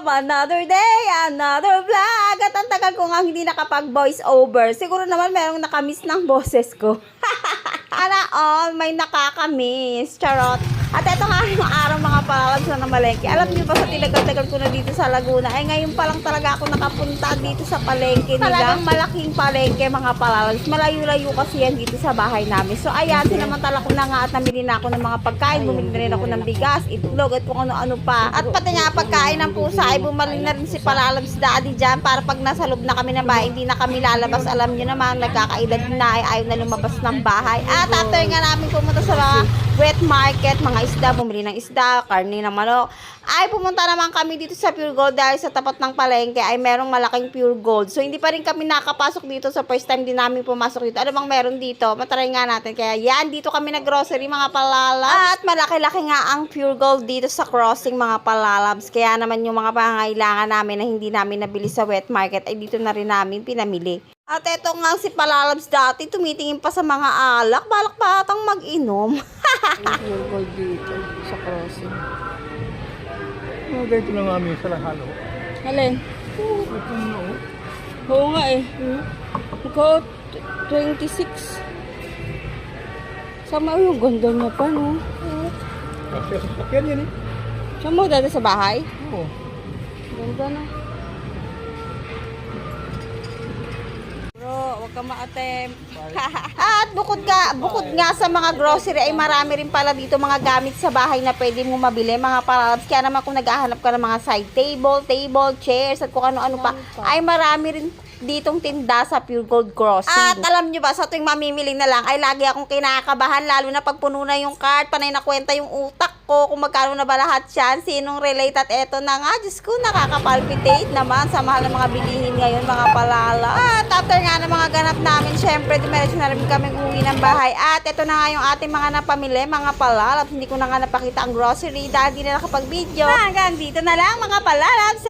Another day, another vlog. At ang tagal ko nga hindi nakapag-voice over. Siguro naman merong nakamiss ng boses ko. Ana all, may nakakamiss. Charot. At ito nga yung araw mga palabs na namalengke. Alam niyo ba sa tinagal-tagal ko na dito sa Laguna, ay ngayon pa lang talaga ako nakapunta dito sa palengke nila. Talagang malaking palengke mga palabs. Malayo-layo kasi yan dito sa bahay namin. So ayan, sinamantala ko na nga at namili na ako ng mga pagkain. Bumili na rin ako ng bigas, itlog at kung ano-ano pa. At pati nga pagkain ng pusa ay bumalik na rin si Palalabs Daddy dyan para pag nasa loob na kami ng bahay, hindi na kami lalabas. Alam niyo naman, nagkakaedad na ay ayaw na lumabas ng bahay. At after nga namin pumunta sa mga wet market, mga isda, bumili ng isda, karne ng manok, ay pumunta naman kami dito sa Pure Gold dahil sa tapat ng palengke ay merong malaking Pure Gold. So hindi pa rin kami nakapasok dito sa first time din namin pumasok dito. Ano bang meron dito? Matry nga natin. Kaya yan, dito kami nag-grocery mga palalabs. At malaki-laki nga ang Pure Gold dito sa crossing mga palalabs. Kaya naman yung mga pangangailangan namin na hindi namin nabili sa wet market ay dito na rin namin pinamili. At eto nga si Palalabs dati, tumitingin pa sa mga alak, balak pa atang mag-inom. Pure gold dito sa crossing. Ganito lang namin sa lahalo. Alin? Ito na oh. Oo nga eh. Ikaw, 26. Sama yung ganda niya pa, no? Kasi sa sakyan yan eh. Siya mo dati sa bahay? Oo. Ganda na. Bro, huwag ka ma-attempt. At bukod nga sa mga grocery ay marami rin pala dito mga gamit sa bahay na pwede mo mabili mga palalabs. Kaya naman kung naghahanap ka ng mga side table, chairs at kung ano-ano pa, ay marami rin ditong tinda sa Pure Gold Crossing. At alam nyo ba, sa tuwing mamimiling na lang ay lagi akong kinakabahan, lalo na pag puno na yung cart, panay na kwenta yung utak ko kung magkano na ba lahat yan, sinong relate. At eto na nga, Diyos ko, nakakapalpitate naman sa mahal ng mga bilihin ngayon mga palala. At after nga ng mga ganap namin, syempre dumiretso na rin kami uwi ng bahay. At eto na nga yung ating mga napamili mga palalabs. Hindi ko na nga napakita ang grocery dahil di na nakapag-video. Hanggang dito na lang mga palalabs.